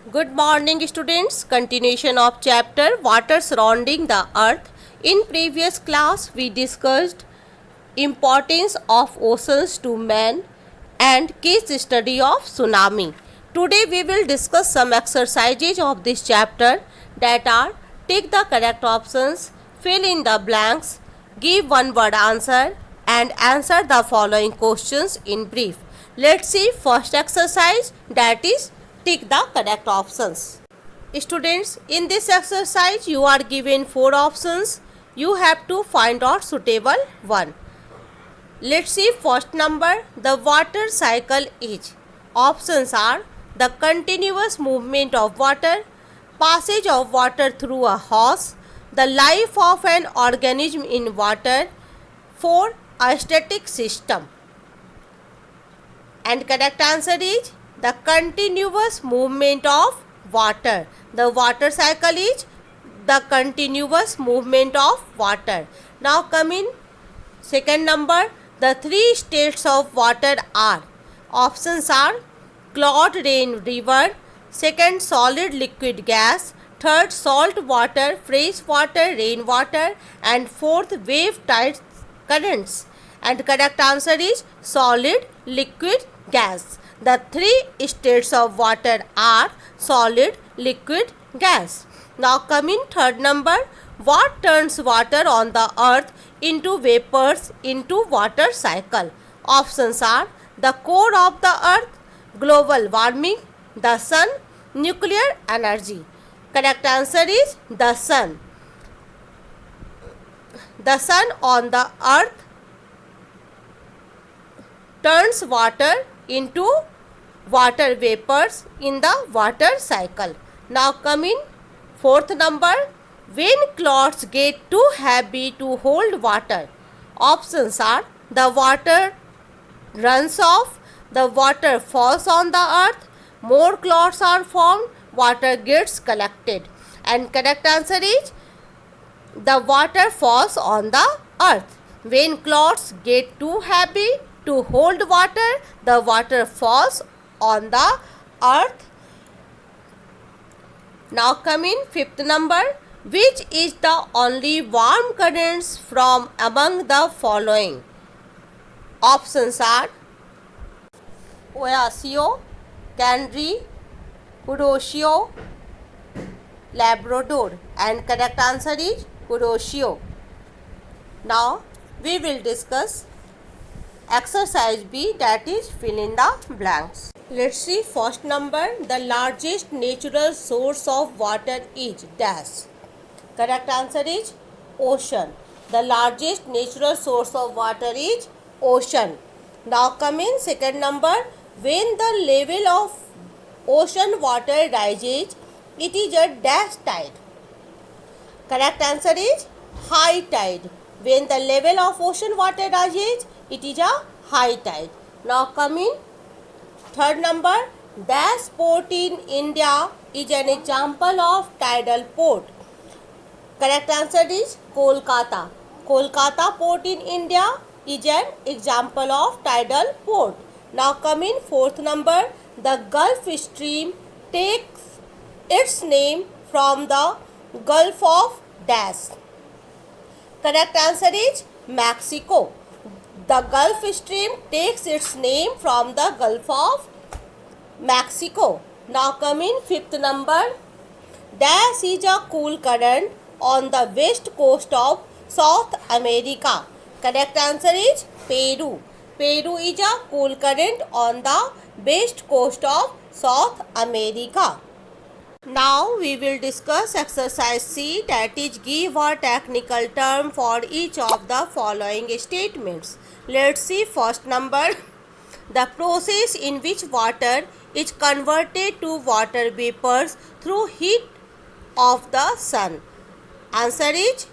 Good morning, students. Continuation of chapter Water Surrounding the Earth. In previous class, we discussed importance of oceans to man and case study of tsunami. Today, we will discuss some exercises of this chapter that are take the correct options, fill in the blanks, give one word answer, and answer the following questions in brief. Let's see first exercise, that is tick the correct options. Students, in this exercise you are given 4 options. You have to find out suitable one. Let's see first number. The water cycle is. Options are the continuous movement of water, passage of water through a hose, the life of an organism in water, 4. A static system. And correct answer is the continuous movement of water. The water cycle is the continuous movement of water. Now come in second number. The 3 states of water are. Options are cloud rain river, second solid liquid gas, third salt water, fresh water, rain water, and fourth wave tide currents. And correct answer is solid liquid gas. The 3 states of water are solid, liquid, gas. Now come in third number. What turns water on the earth into vapors into water cycle? Options are the core of the earth, global warming, the sun, nuclear energy. Correct answer is the sun. The sun on the earth turns water into water vapors in the water cycle. Now come in fourth number. When clouds get too heavy to hold water, options are the water runs off, the water falls on the earth, more clouds are formed, water gets collected. And correct answer is the water falls on the earth. When clouds get too heavy to hold water, the water falls on the earth. Now come in fifth number. Which is the only warm currents from among the following? Options are Oasio, Canary, Kuroshio, Labrador, and correct answer is Kuroshio. Now we will discuss exercise B, that is fill in the blanks. Let's see first number. The largest natural source of water is dash. Correct answer is ocean. The largest natural source of water is ocean. Now come in second number. When the level of ocean water rises, it is a dash tide. Correct answer is high tide. When the level of ocean water rises, it is a high tide. Now come in third number. Dash port in India is an example of tidal port. Correct answer is Kolkata. Kolkata port in India is an example of tidal port. Now come in fourth number. The Gulf Stream takes its name from the Gulf of Dash. Correct answer is Mexico. The Gulf Stream takes its name from the Gulf of Mexico. Now come in fifth number. Dash is a cool current on the west coast of South America. Correct answer is Peru. Peru is a cool current on the west coast of South America. Now we will discuss exercise C, that is give a technical term for each of the following statements. Let's see first number. The process in which water is converted to water vapors through heat of the sun. Answer is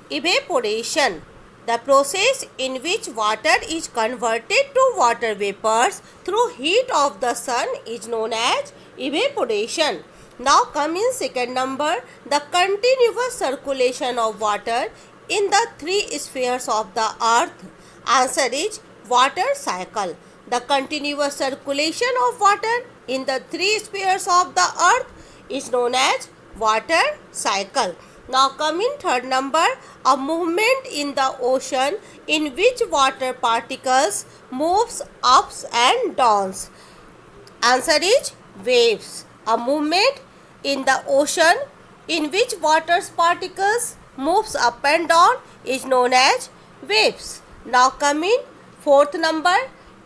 evaporation. The process in which water is converted to water vapors through heat of the sun is known as evaporation. Now come in second number. The continuous circulation of water in the 3 spheres of the earth. Answer is water cycle. The continuous circulation of water in the three spheres of the earth is known as water cycle. Now coming third number, a movement in the ocean in which water particles moves ups and downs. Answer is waves. A movement in the ocean in which water particles moves up and down is known as waves. Now coming fourth number,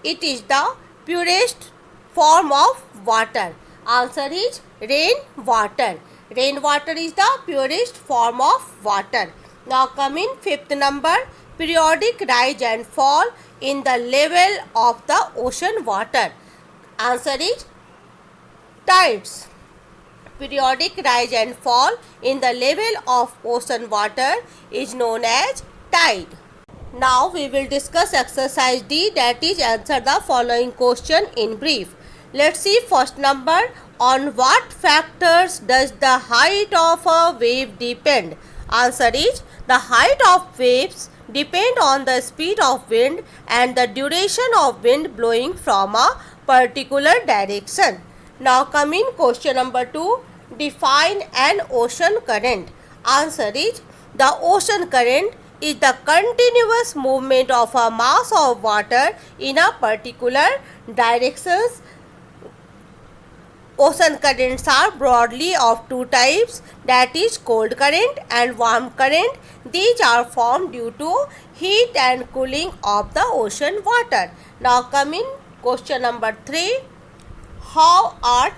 it is the purest form of water. Answer is rainwater. Rainwater is the purest form of water. Now coming fifth number, periodic rise and fall in the level of the ocean water. Answer is tides. Periodic rise and fall in the level of ocean water is known as tide. Now we will discuss exercise D, that is answer the following question in brief. Let's see first number, on what factors does the height of a wave depend? Answer is the height of waves depend on the speed of wind and the duration of wind blowing from a particular direction. Now coming question number 2, define an ocean current. Answer is the ocean current is the continuous movement of a mass of water in a particular direction. Ocean currents are broadly of two types, that is cold current and warm current. These are formed due to heat and cooling of the ocean water. Now coming question number 3, how are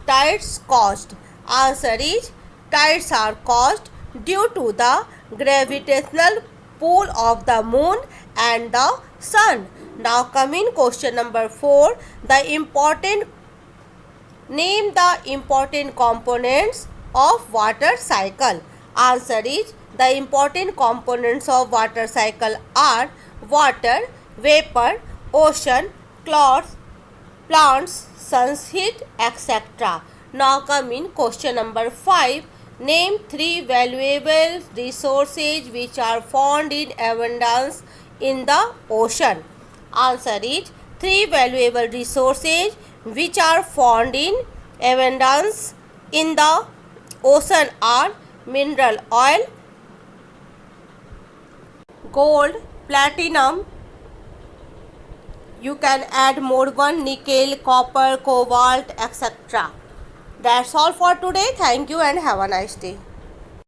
tides caused? Answer is tides are caused due to the gravitational pull of the moon and the sun. Now coming question number 4, name the important components of water cycle. Answer is the important components of water cycle are water, vapor, ocean, clouds, plants, sun's heat, etc. Now coming question number 5, name three valuable resources which are found in abundance in the ocean. Answer is three valuable resources which are found in abundance in the ocean are mineral oil, gold, platinum. You can add more one, nickel, copper, cobalt, etc. That's all for today. Thank you and have a nice day.